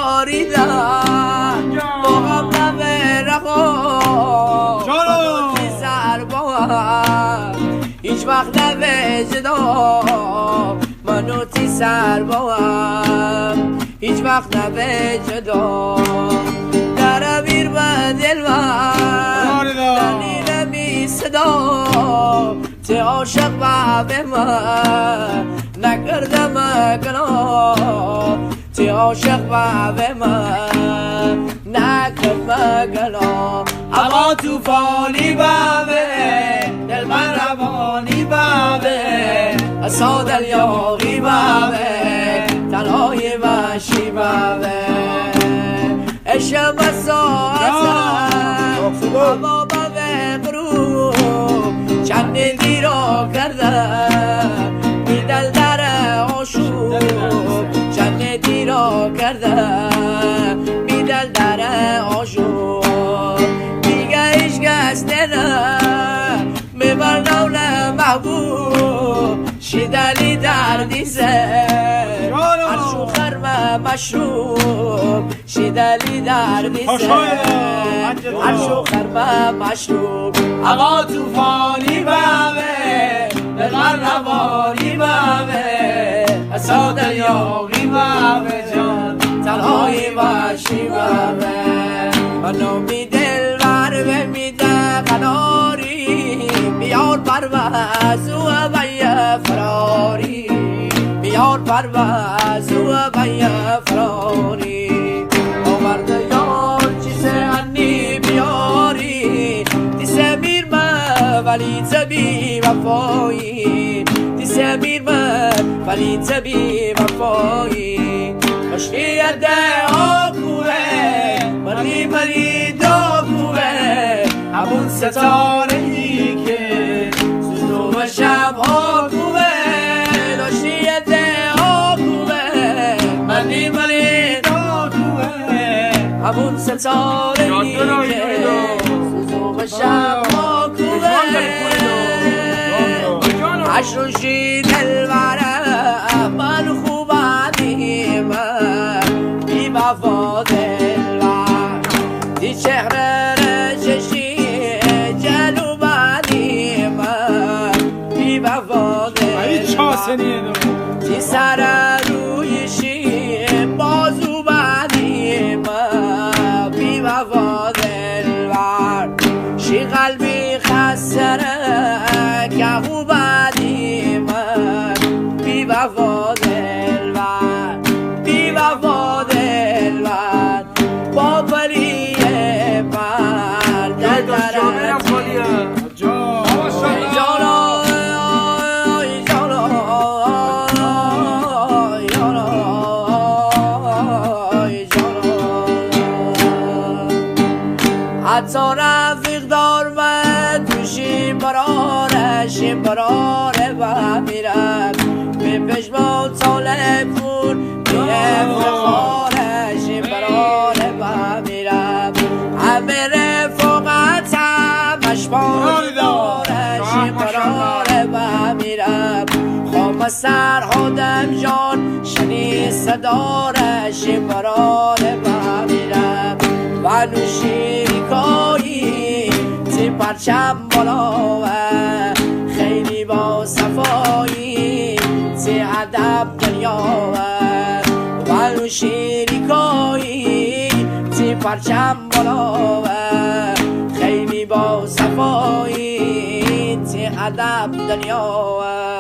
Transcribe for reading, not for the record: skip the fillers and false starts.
باریدم موقعم نبره خود منوتی سر باهم هیچ وقت نبه جدا منوتی سر باهم هیچ وقت نبه جدا در امیر و دل من دلیل می صدا تی عاشق و به من نکردم گناه تی عاشق و به من نکردم گناه اما توفانی بابه دل من روانی بابه اصا دل یاغی بابه تنهای وحشی بابه عشق مساعدم اما بابه غروب چند دیرا کردم بی دل در آشوب چند دیرا کردم بی دل در آشوب دیگه ایش کس نرم میبر نول محبوب شیدلی دردی سر عرشو خرم مشروب شیدلی دردی سر عرشو خرم مشروب اقا توفانی بابه بغر روانی بابه اصا دریاغی بابه جان تنهای وحشی بابه منو می دل بر میده قناری بیار پرواز و بیا فراری بیار پرواز و بیا فراری آورده یار چیز انی بیاری دیسه میر من ولی تبی وفایی دیسه میر من ولی تبی وفایی عشقی ده آکوه ملی ملی داکوه همون ستاره ای که سوزو و شب آکوه داشتی ده آکوه ملی ملی داکوه همون ستاره ای که سوزو و شب آکوه عشرشی دلوره من خوبانی من بی وفا دلوره دی چهره رششی جلوبانی من بی وفا دلوره دی سر رویشی بازو بانی من بی وفا دلوره شی قلبی خسره که خوبانی من بی وفا دلوره بی وفا دلوره با پری پرده درد حتی رفیق دار من توشی برارش براره و میرم به پشما طالب پول به افتخارش براره و میرم همه رفاقت همش دارش براره و میرم خام سر آدم جان شنی صدارش براره و میرم و نوشیری کایی تی پرچم بالا خیلی با صفایی تی ادب دنیا و نوشیری کایی تی پرچم بالا خیلی با صفایی تی ادب دنیا